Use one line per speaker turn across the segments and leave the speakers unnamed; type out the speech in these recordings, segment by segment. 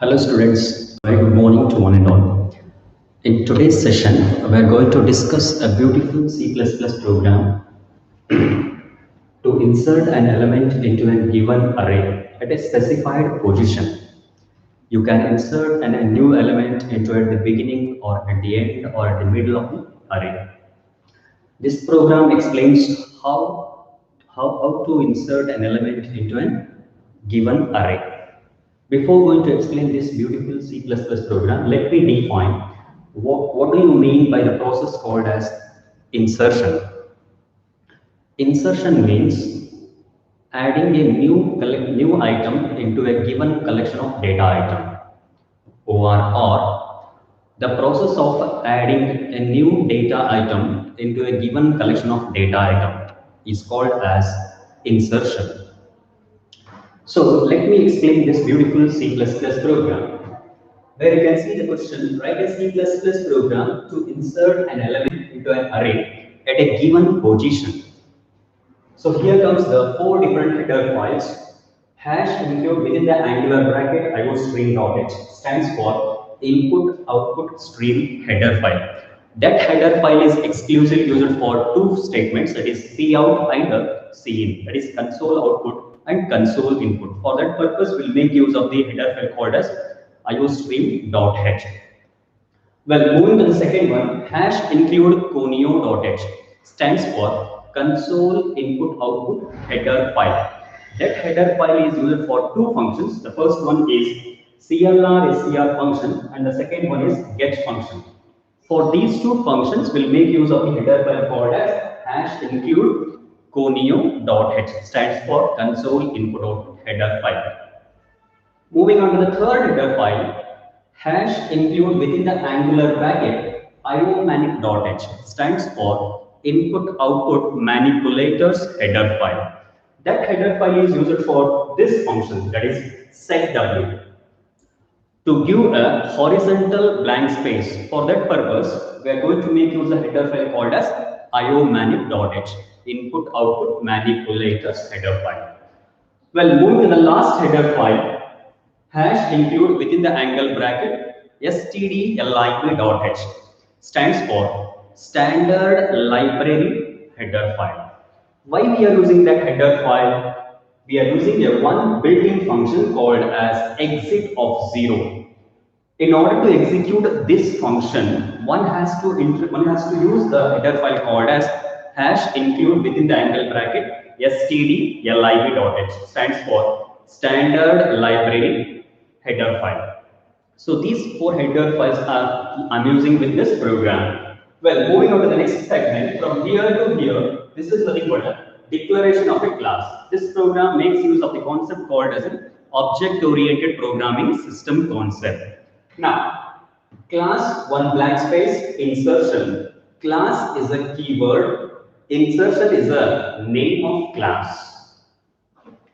Hello students, very good morning to one and all. In today's session, we are going to discuss a beautiful C++ program to insert an element into a given array at a specified position. You can insert a new element into at the beginning or at the end or at the middle of the array. This program explains how to insert an element into a given array. Before going to explain this beautiful C++ program, let me define what do you mean by the process called as insertion. Insertion means adding a new item into a given collection of data item, or the process of adding a new data item into a given collection of data item is called as insertion. So let me explain this beautiful C++ program, where you can see the question: write a C++ program to insert an element into an array at a given position. So here comes the four different header files. Hash include within the angular bracket iostream.h stands for input output stream header file. That header file is exclusively used for two statements, that is cout and cin, that is console output and console input. For that purpose, we'll make use of the header file called as iostream.h. Well, moving to the second one, hash include conio.h stands for console input output header file. That header file is used for two functions. The first one is clr function and the second one is get function. For these two functions, we'll make use of the header file called as hash include conio.h stands for console input output header file. Moving on to the third header file, hash include within the angular bracket iomanip.h stands for input output manipulators header file. That header file is used for this function, that is setW, to give a horizontal blank space. For that purpose, we are going to make use of the header file called as iomanip.h, input output manipulators header file. Well, moving to the last header file, hash include within the angle bracket stdlib.h stands for standard library header file. Why we are using that header file? We are using a one built-in function called as exit of 0. In order to execute this function, one has to use the header file called as hash include within the angle bracket stdlib.h stands for standard library header file. So these four header files I'm using with this program. Well, moving on to the next segment, from here to here, this is nothing but a declaration of a class. This program makes use of the concept called as an object-oriented programming system concept. Now, class one blank space insertion. Class is a keyword. Insertion is a name of class.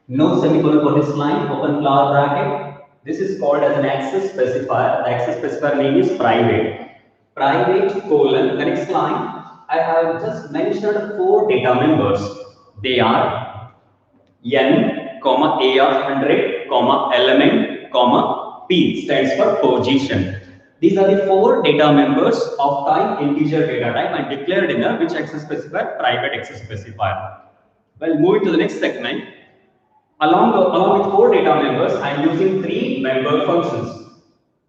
No semicolon for this line, open flower bracket. This is called as an access specifier. The access specifier name is private. Private colon, the next line, I have just mentioned four data members. They are n, comma, a of 100, comma, element, comma, p stands for position. These are the four data members of type integer data type and declared in a which access specifier? Private access specifier. Well, moving to the next segment. Along with four data members, I am using three member functions.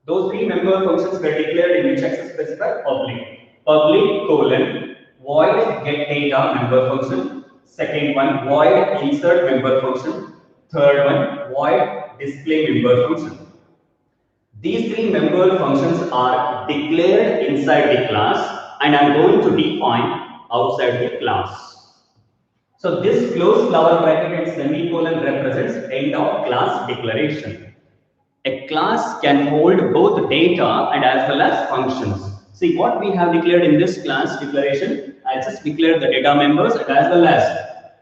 Those three member functions were declared in which access specifier? Public. Public colon void get data member function. Second one, void insert member function. Third one, void display member function. These three member functions are declared inside the class and I am going to define outside the class. So this closed flower bracket and semicolon represents end of class declaration. A class can hold both data and as well as functions. See what we have declared in this class declaration. I just declared the data members and as well as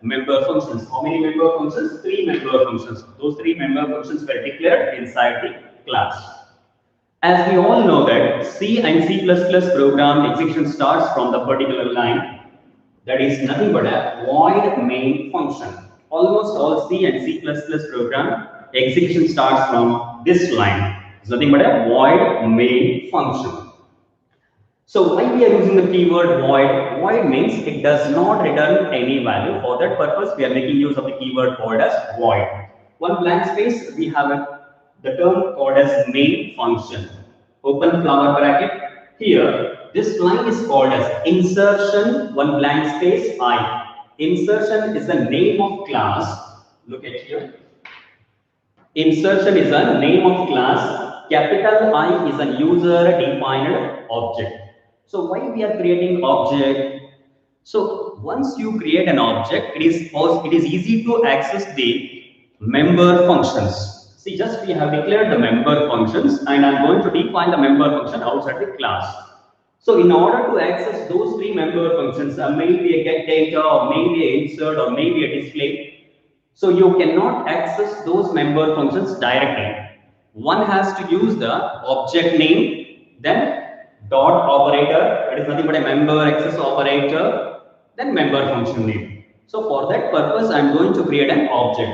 member functions. How many member functions? Three member functions. Those three member functions were declared inside the class. As we all know that C and C++ program execution starts from the particular line. That is nothing but a void main function. Almost all C and C++ program execution starts from this line. It's nothing but a void main function. So why we are using the keyword void? Void means it does not return any value. For that purpose, we are making use of the keyword called as void. One blank space, we have the term called as main function. Open flower bracket. Here, this line is called as insertion, one blank space, I. Insertion is the name of class. Look at here. Insertion is a name of class. Capital I is a user-defined object. So why we are creating object? So once you create an object, it is easy to access the member functions. See, just we have declared the member functions, and I'm going to define the member function outside the class. So in order to access those three member functions, maybe a get data, or maybe a insert, or maybe a display, so you cannot access those member functions directly. One has to use the object name, then dot operator, that is nothing but a member access operator, then member function name. So for that purpose, I am going to create an object.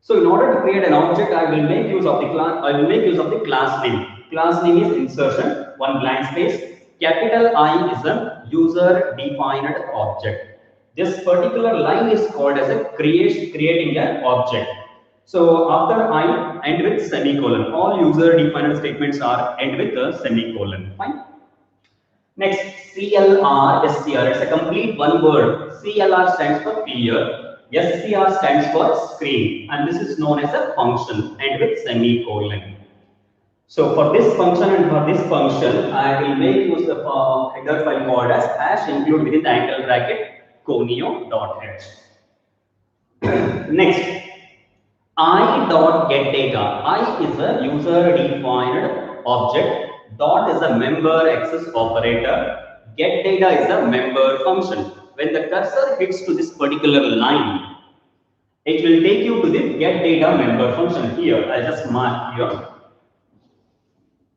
So in order to create an object, I will make use of the class. I will make use of the class name. Class name is insertion, one blank space. Capital I is a user-defined object. This particular line is called as a creating an object. So after I end with semicolon. All user-defined statements are end with a semicolon. Fine. Next, CLR, SCR. It's a complete one word. CLR stands for clear. SCR stands for screen. And this is known as a function and with semicolon. So for this function and for this function, I will make use of the header file called as hash include within the angle bracket conio.h. Next, I.getData. I is a user-defined object. Dot is a member access operator. GetData is a member function. When the cursor hits to this particular line, it will take you to the getData member function. Here, I just mark here.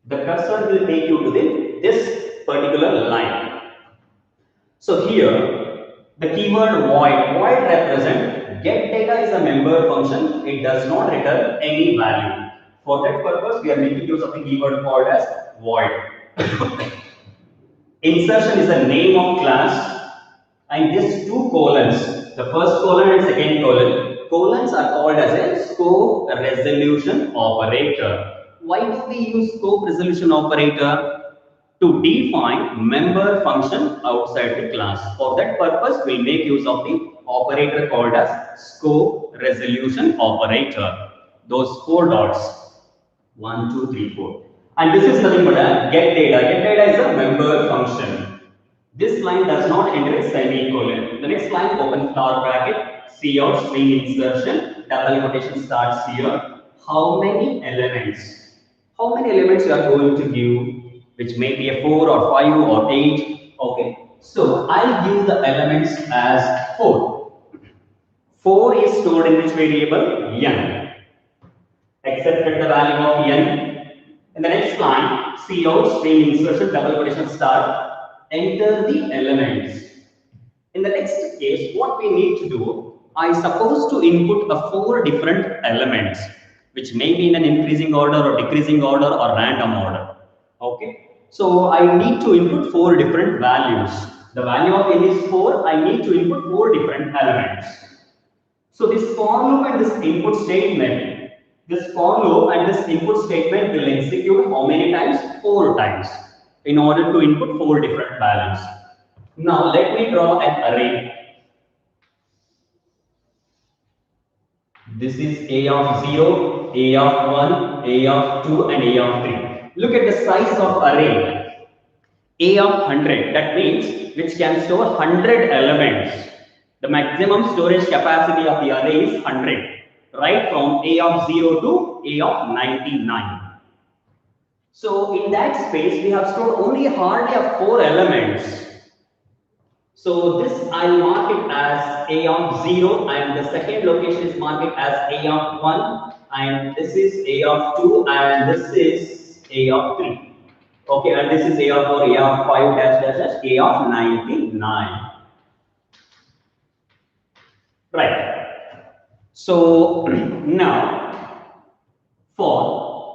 The cursor will take you to this particular line. So here, the keyword void represent get data is a member function. It does not return any value. For that purpose, we are making use of the keyword called as void. Insertion is the name of class, and these two colons, the first colon and second colons are called as a scope resolution operator. Why do we use scope resolution operator? To define member function outside the class. For that purpose, we'll make use of the operator called as scope resolution operator. Those four dots, 1, 2, 3, 4. And this is nothing but a get data. Get data is a member function. This line does not enter a semicolon. The next line, open flower bracket, cout string insertion, double quotation starts here. How many elements? How many elements you are going to give? Which may be a 4 or 5 or 8. Okay, so I'll give the elements as 4. 4 is stored in which variable? N. Accepted the value of N. In the next line, cout string insertion double quotation start. Enter the elements. In the next case, what we need to do, I suppose to input a 4 different elements, which may be in an increasing order or decreasing order or random order. Okay. So I need to input 4 different values. The value of n is 4. I need to input 4 different elements. So this for loop and this input statement, this for loop and this input statement will execute how many times? 4 times in order to input 4 different values. Now let me draw an array. This is A of 0, A of 1, A of 2 and A of 3. Look at the size of array. A of 100, that means which can store 100 elements. The maximum storage capacity of the array is 100, right from A of 0 to A of 99. So in that space, we have stored only hardly of 4 elements. So this I'll mark it as A of 0 and the second location is marked as A of 1 and this is A of 2 and this is A of 3. Okay, and this is A of 4, A of 5, dash, dash, dash, A of 99. Right. So now for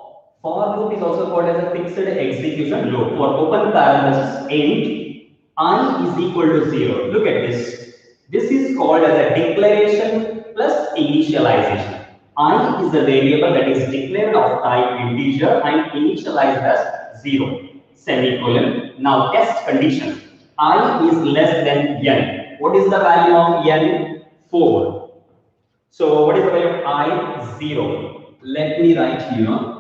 For loop is also called as a fixed execution loop. For open parenthesis int I is equal to 0. Look at this. This is called as a declaration plus initialization. I is a variable that is declared of type integer and initialized as 0. Semicolon. Now test condition. I is less than n. What is the value of n? 4. So what is the value of I? 0. Let me write here.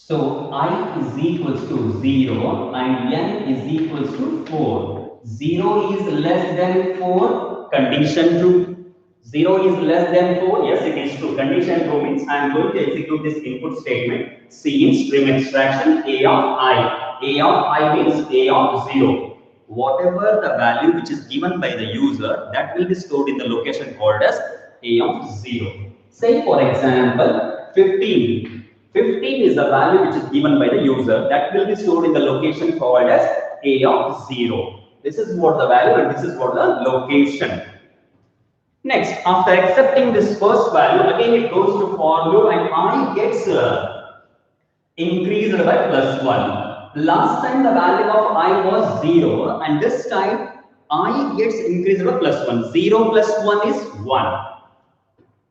So I is equals to 0 and n is equals to 4. 0 is less than 4, condition true. 0 is less than 4, yes it is true. Condition true means I am going to execute this input statement. C in stream extraction A of I. A of I means A of 0. Whatever the value which is given by the user, that will be stored in the location called as A of 0. Say for example 15. 15 is the value which is given by the user, that will be stored in the location called as A of 0. This is what the value and this is what the location. Next, after accepting this first value, again it goes to for loop and I gets increased by plus 1. Last time the value of I was 0 and this time I gets increased by plus 1. 0 plus 1 is 1.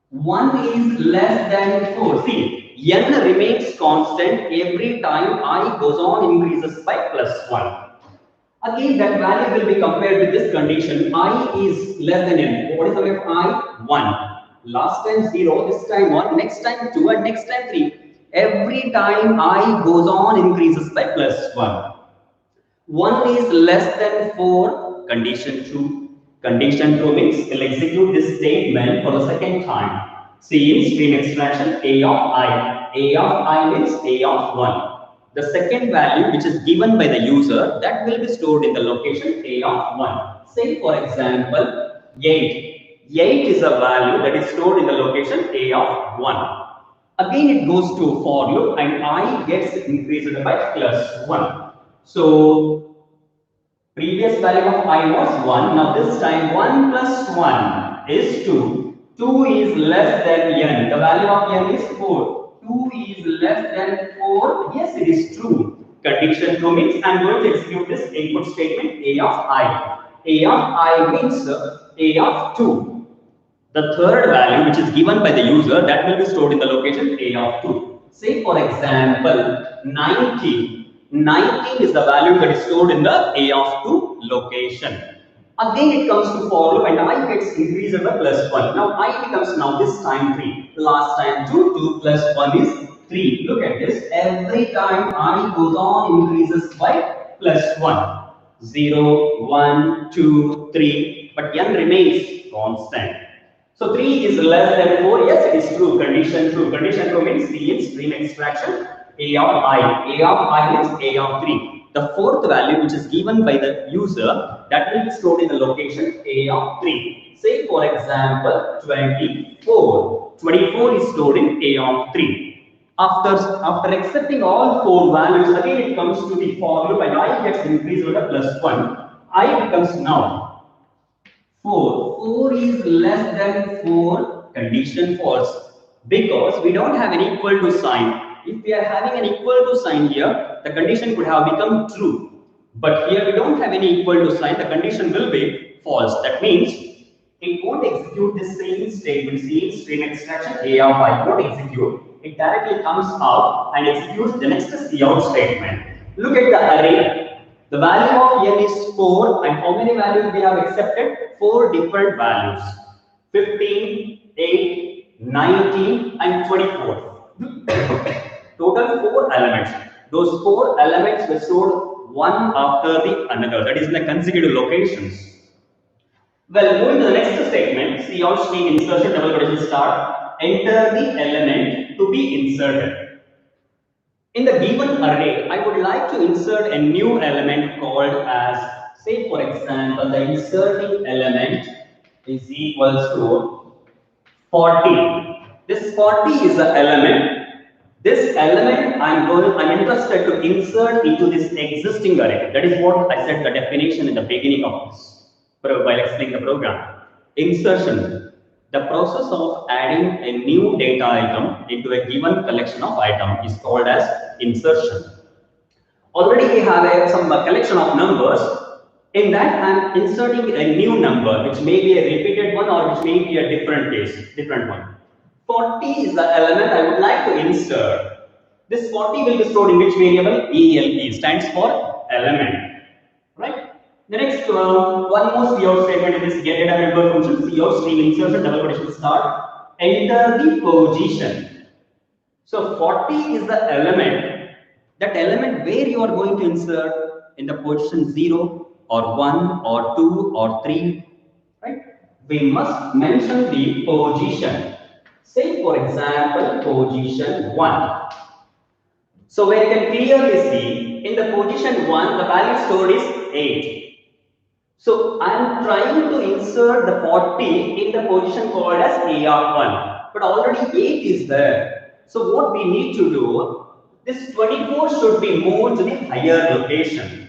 1 is less than 4. See, n remains constant every time I goes on increases by plus 1. Again, that value will be compared with this condition. I is less than n. What is the value of I? 1. Last time 0, this time 1, next time 2, and next time 3. Every time I goes on increases by plus 1. 1 is less than 4, condition true. Condition true means we'll execute this statement for the second time. C in stream extraction A of I. A of I means A of 1. The second value which is given by the user, that will be stored in the location A of 1. Say for example 8. 8 is a value that is stored in the location A of 1. Again it goes to for loop and I gets increased by plus 1. So previous value of I was 1. Now this time 1 plus 1 is 2. 2 is less than n. The value of n is 4. 2 is less than 4. Yes, it is true. Condition true means I am going to execute this input statement A of I. A of I means A of 2. The third value which is given by the user, that will be stored in the location A of 2. Say for example 19. 19 is the value that is stored in the A of 2 location. Again it comes to for loop and I gets increased by plus 1. Now I becomes now this time 3. Last time 2. 2 plus 1 is 3. Look at this. Every time I goes on increases by plus 1. 0, 1, 2, 3. But n remains constant. So 3 is less than 4. Yes, it is true. Condition true. Condition true means C in stream extraction A of I. A of I means A of 3. The fourth value which is given by the user, that will be stored in the location A of 3. Say for example 24. 24 is stored in A of 3. After accepting all four values, again it comes to the for loop and I gets increased with a plus 1. I becomes now 4. 4 is less than 4, condition false, because we don't have an equal to sign. If we are having an equal to sign here, the condition could have become true. But here we don't have any equal to sign, the condition will be false. That means it won't execute this same statement, C in stream extraction A of I won't execute. It directly comes out and executes the next cout statement. Look at the array. The value of n is 4 and how many values we have accepted? 4 different values. 15, 8, 19 and 24. Total 4 elements. Those 4 elements were stored one after the another. That is in the consecutive locations. Well, moving to the next statement, C out string insertion double quotation start. Enter the element to be inserted. In the given array, I would like to insert a new element called as, say for example, the inserting element is equals to 40. This 40 is the element. This element I'm interested to insert into this existing array. That is what I said the definition in the beginning of this while explaining the program. Insertion. The process of adding a new data item into a given collection of items is called as insertion. Already we have some collection of numbers. In that, I am inserting a new number, which may be a repeated one or which may be a different one. 40 is the element I would like to insert. This 40 will be stored in which variable? ELE stands for element. Right? The next one more cout statement in this get data member function, cout string insertion double quotation start, enter the position. So 40 is the element, that element where you are going to insert in the position 0 or 1 or 2 or 3, right? We must mention the position. Say for example, position 1. So where you can clearly see, in the position 1, the value stored is 8. So I am trying to insert the 40 in the position called as A of 1. But already 8 is there. So what we need to do, this 24 should be moved to the higher location.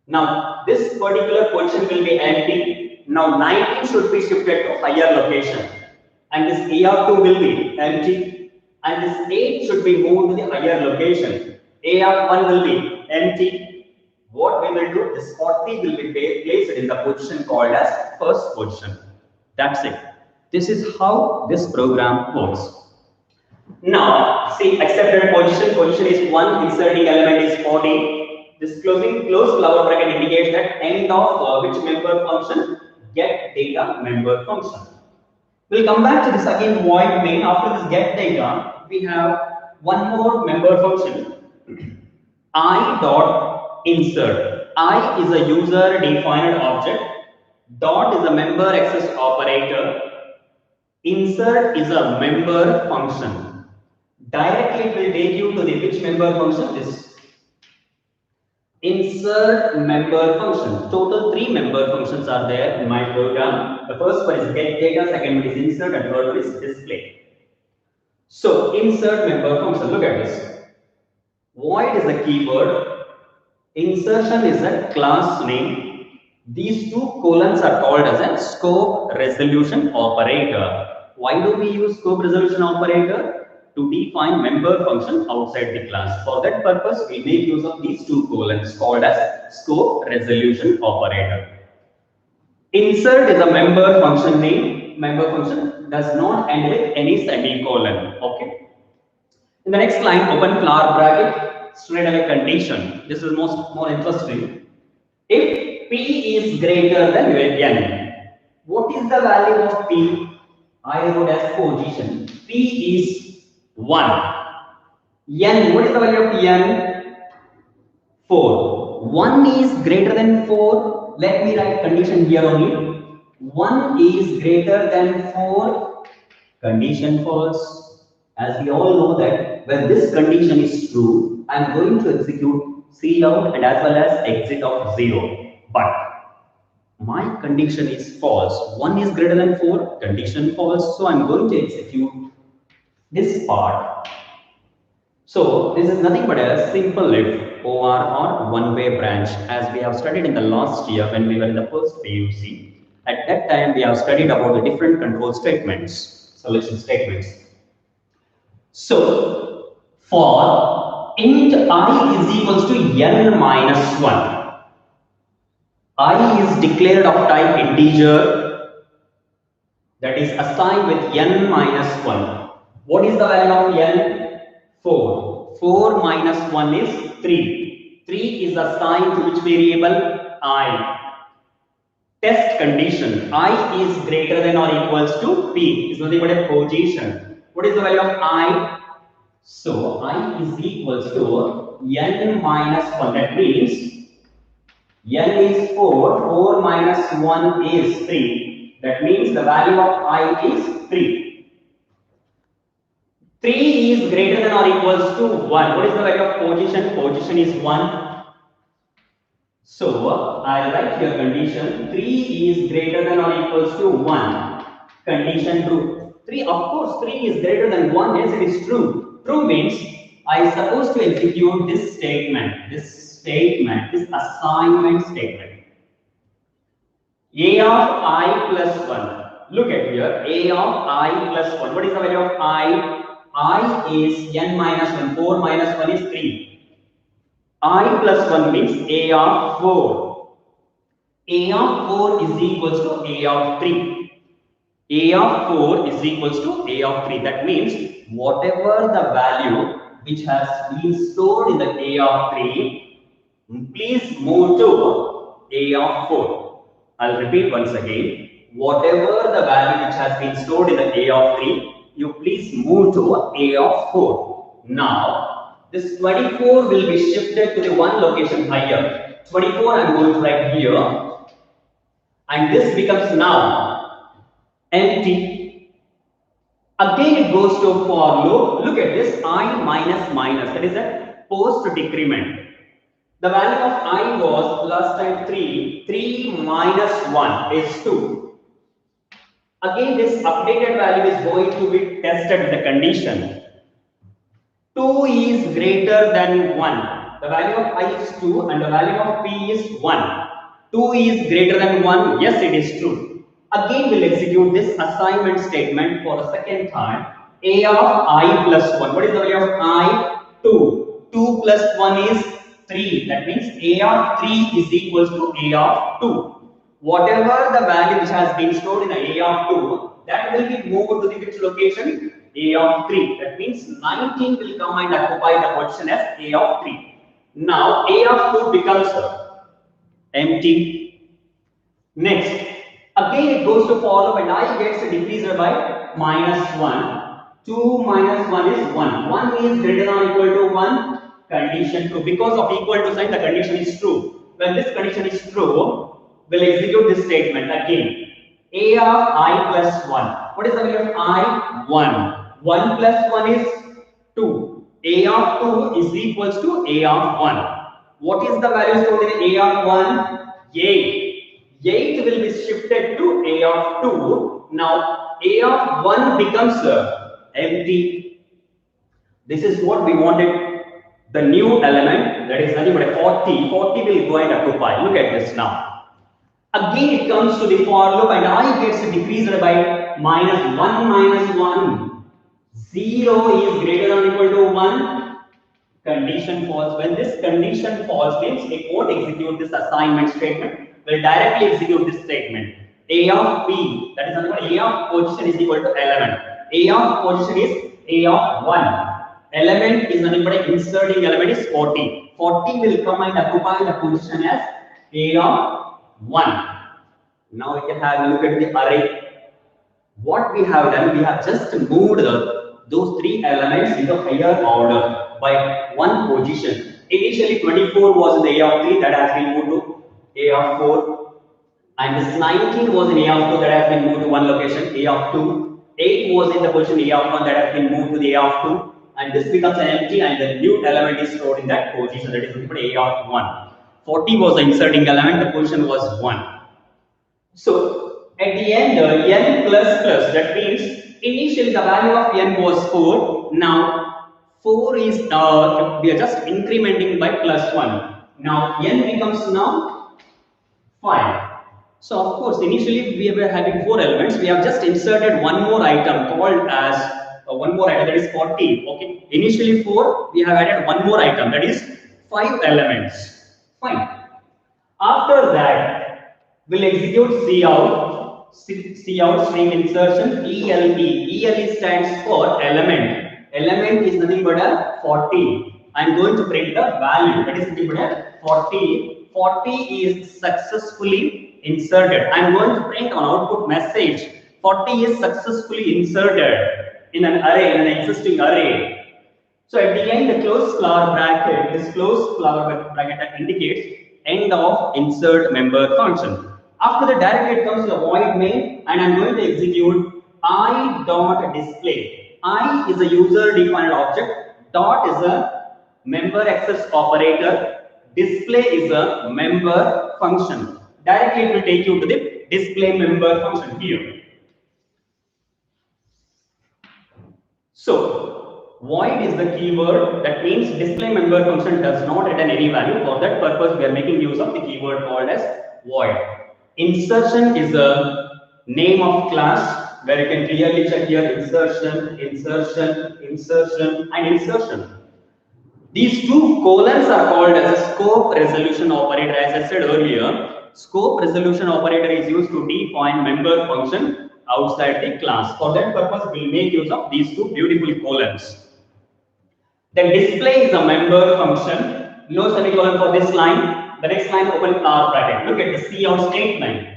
Now this particular position will be empty. Now 19 should be shifted to higher location. And this A of 2 will be empty. And this 8 should be moved to the higher location. A of 1 will be empty. What we will do, this 40 will be placed in the position called as first position. That's it. This is how this program works. Now, see, accepted position is 1, inserting element is 40. This close flower bracket indicates that end of which member function? Get data member function. We'll come back to this again void main. After this get data, we have one more member function, I dot insert. I is a user defined object. Dot is a member access operator. Insert is a member function. Directly it will take you to the which member function? This insert member function. Total 3 member functions are there in my program. The first one is get data, second one is insert, and third one is display. So insert member function. Look at this. Void is a keyword. Insertion is a class name. These two colons are called as a scope resolution operator. Why do we use scope resolution operator? To define member function outside the class. For that purpose, we make use of these two colons called as scope resolution operator. Insert is a member function name. Member function does not end with any semicolon. Okay. In the next line, open flower bracket, straight away condition. This is more interesting. If P is greater than N, what is the value of P? I wrote as position. P is 1. N, what is the value of N? 4. 1 is greater than 4. Let me write condition here only. 1 is greater than 4. Condition false. As we all know that when this condition is true, I am going to execute cout and as well as exit of 0. But my condition is false. 1 is greater than 4, condition false. So I am going to execute this part. So this is nothing but a simple if OR or one-way branch, as we have studied in the last year when we were in the first PUC. At that time we have studied about the different control statements, solution statements. So for int I is equals to n minus 1, I is declared of type integer, that is assigned with n minus 1. What is the value of n? 4. 4 minus 1 is 3. 3 is assigned to which variable? I. Test condition. I is greater than or equals to P. Is nothing but a position. What is the value of I? So I is equals to n minus 1. That means n is 4. 4 minus 1 is 3. That means the value of I is 3. 3 is greater than or equals to 1. What is the value of position? Position is 1. So I'll write here condition 3 is greater than or equals to 1. Condition true. 3, of course, 3 is greater than 1. Yes, it is true. True means I is supposed to execute this statement, this assignment statement. A of I plus 1. Look at here, a of I plus 1. What is the value of I? I is n minus 1. 4 minus 1 is 3. I plus 1 means a of 4. A of 4 is equals to a of 3. A of 4 is equals to a of 3. That means whatever the value which has been stored in the a of 3, please move to a of 4. I'll repeat once again. Whatever the value which has been stored in the a of 3, you please move to a of 4. Now, this 24 will be shifted to the one location higher. 24 I am going to write here, and this becomes now empty. Again it goes to for loop. Look at this, I minus minus, that is a post decrement. The value of I was last time 3. 3 minus 1 is 2. Again this updated value is going to be tested with the condition. 2 is greater than 1. The value of I is 2 and the value of P is 1. 2 is greater than 1. Yes, it is true. Again we'll execute this assignment statement for the second time. A of I plus 1. What is the value of I? 2. 2 plus 1 is 3. That means a of 3 is equals to a of 2. Whatever the value which has been stored in a of 2, that will be moved to the which location? A of 3. That means 19 will come and occupy the position as a of 3. Now a of 2 becomes empty. Next, again it goes to follow and I gets decreased by minus 1. 2 minus 1 is 1. 1 is greater than or equal to 1. Condition 2. Because of equal to sign, the condition is true. When this condition is true, we'll execute this statement again. A of I plus 1. What is the value of I? 1. 1 plus 1 is 2. A of 2 is equals to A of 1. What is the value stored in A of 1? 8. 8 will be shifted to A of 2. Now A of 1 becomes empty. This is what we wanted. The new element, that is nothing but a 40. 40 will go and occupy. Look at this now. Again it comes to the for loop and I gets decreased by minus 1 minus 1. 0 is greater than or equal to 1. Condition false. When this condition false means it won't execute this assignment statement. Will directly execute this statement. A of P, that is A of position is equal to element. A of position is A of 1. Element is nothing but inserting element is 40. 40 will come and occupy the position as A of 1. Now we can have a look at the array. What we have done, we have just moved those three elements into higher order by one position. Initially 24 was in the A of 3, that has been moved to A of 4. And this 19 was in A of 2, that has been moved to one location, A of 2. 8 was in the position A of 1, that has been moved to the A of 2. And this becomes an empty and the new element is stored in that position, that is A of 1. 40 was the inserting element, the position was 1. So at the end n plus plus, that means initially the value of n was 4. Now 4 is we are just incrementing by plus 1. Now n becomes now 5. So of course initially we were having 4 elements. We have just inserted one more item called as one more item, that is 40. Okay, initially 4, we have added one more item, that is 5 elements. Fine. After that, we'll execute cout string insertion ELE. ELE stands for element. Element is nothing but a 40. I am going to print the value, that is nothing but a 40. 40 is successfully inserted. I am going to print on output message 40 is successfully inserted in an array, in an existing array. So at the end, the closed flower bracket, this closed flower bracket that indicates end of insert member function. After that, directly it comes to the void main, and I'm going to execute I.display. I is a user defined object, dot is a member access operator, display is a member function. Directly it will take you to the display member function here. So void is the keyword, that means display member function does not return any value. For that purpose, we are making use of the keyword called as void. Insertion is a name of class, where you can clearly check here insertion, insertion, insertion, and insertion. These two colons are called as a scope resolution operator. As I said earlier, scope resolution operator is used to define member function outside the class. For that purpose, we'll make use of these two beautiful colons. Then display is a member function. No semicolon for this line. The next line open bracket. Look at the cout statement.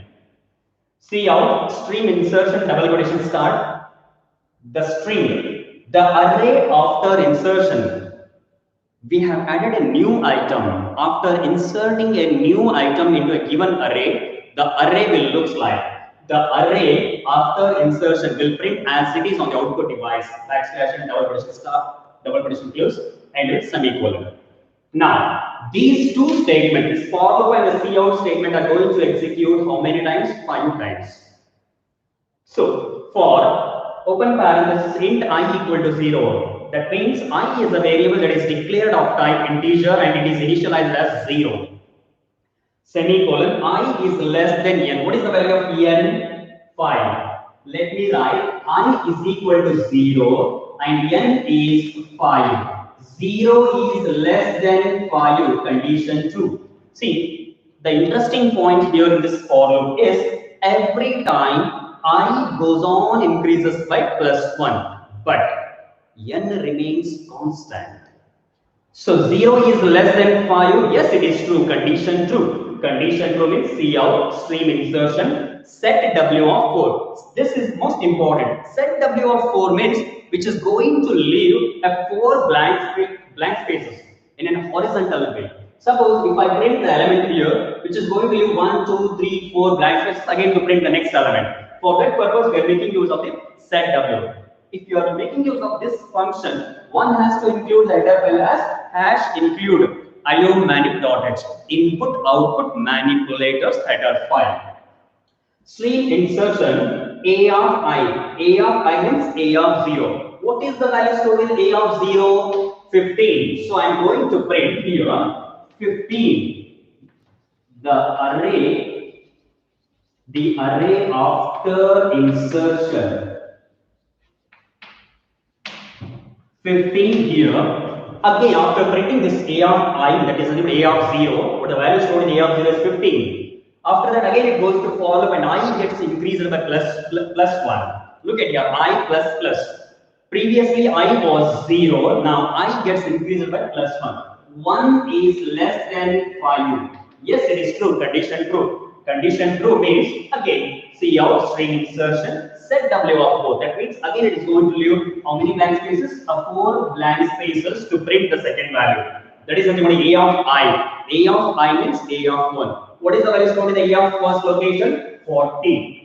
Cout string insertion double quotation start. The string, the array after insertion. We have added a new item. After inserting a new item into a given array, the array will look like. The array after insertion will print as it is on the output device. Backslash and double quotation start, double quotation close, and with semicolon. Now, these two statements, for loop and the cout statement, are going to execute how many times? 5 times. So, for open parenthesis int I equal to 0, that means I is a variable that is declared of type integer and it is initialized as 0. Semicolon, I is less than n. What is the value of n? 5. Let me write I is equal to 0 and n is 5. 0 is less than 5, condition 2. See, the interesting point here in this for loop is every time I goes on increases by +1, but n remains constant. So 0 is less than 5, yes it is true, condition true. Condition true means cout stream insertion set w of 4. This is most important. Set w of 4 means which is going to leave a 4 blank spaces in an horizontal way. Suppose if I print the element here, which is going to leave 1, 2, 3, 4 blank spaces again to print the next element. For that purpose, we are making use of the set w. If you are making use of this function, one has to include the header file as #include iomanip.h input output manipulators header file. Stream insertion a of I means a of 0. What is the value stored in a of 0? 15. So I am going to print here 15. The array after insertion. 15 here. Again, after printing this a of I, that is a of 0, but the value stored in a of 0 is 15. After that, again it goes to for loop and I gets increased by plus 1. Look at here, I plus plus. Previously I was 0, now I gets increased by plus 1. 1 is less than 5. Yes, it is true, condition true. Condition true means again cout string insertion set w of 4. That means again it is going to leave how many blank spaces? 4 blank spaces to print the second value. That is nothing but a of I. A of I means a of 1. What is the value stored in the a of first location? 40.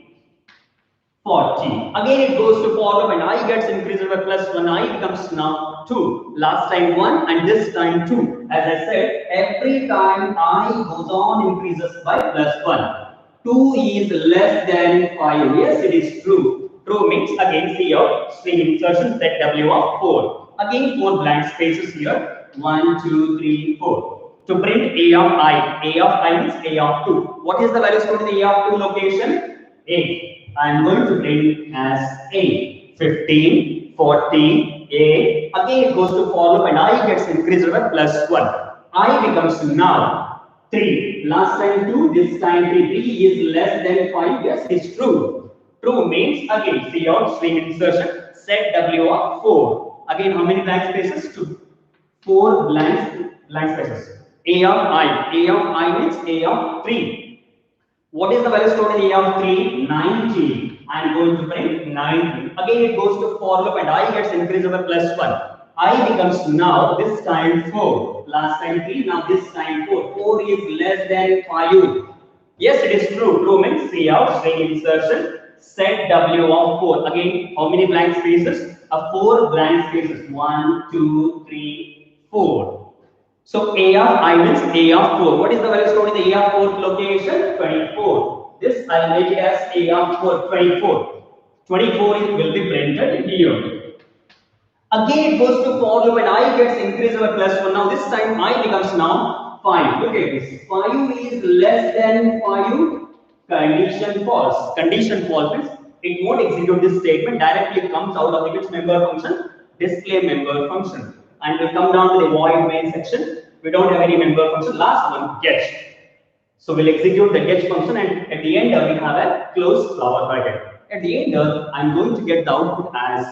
40. Again it goes to for loop and I gets increased by plus 1. I becomes now 2. Last time 1 and this time 2. As I said, every time I goes on increases by plus 1. 2 is less than 5. Yes, it is true. True means again cout string insertion set w of 4. Again 4 blank spaces here. 1, 2, 3, 4. To print a of I means a of 2. What is the value stored in the a of 2 location? 8. I am going to print as a 15, 40, a. Again it goes to for loop and I gets increased by plus 1. I becomes now 3. Last time 2, this time 3. 3 is less than 5. Yes, it's true. True means again cout string insertion set w of 4. Again how many blank spaces? 2. 4 blank spaces. A of I means a of 3. What is the value stored in a of 3? 90. I am going to print 90. Again it goes to for loop and I gets increased by plus 1. I becomes now this time 4. Last time 3, now this time 4. 4 is less than 5. Yes, it is true. True means cout string insertion set w of 4. Again, how many blank spaces? 4 blank spaces. 1, 2, 3, 4. So a of I means a of 4. What is the value stored in the a of 4th location? 24. This I will make it as a of 4, 24. 24 will be printed here. Again it goes to for loop and I gets increased by plus 1. Now this time I becomes now 5. Look at this. 5 is less than 5. condition false. Condition false means it won't execute this statement directly. It comes out of the which member function? Display member function. And we come down to the void main section. We don't have any member function. Last one, get. So we'll execute the get function, and at the end we have a close flower bracket. At the end, I'm going to get the output as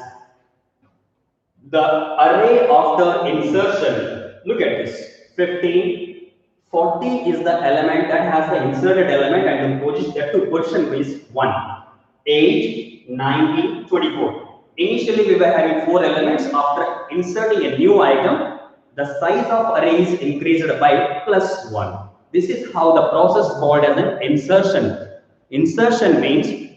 the array of the insertion. Look at this. 15, 40 is the element that has the inserted element, and the position is 1. 8, 19, 24. Initially, we were having 4 elements. After inserting a new item, the size of array is increased by +1. This is how the process called as an insertion. Insertion means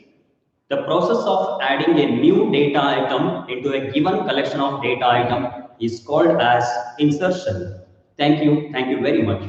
the process of adding a new data item into a given collection of data item is called as insertion. Thank you. Thank you very much.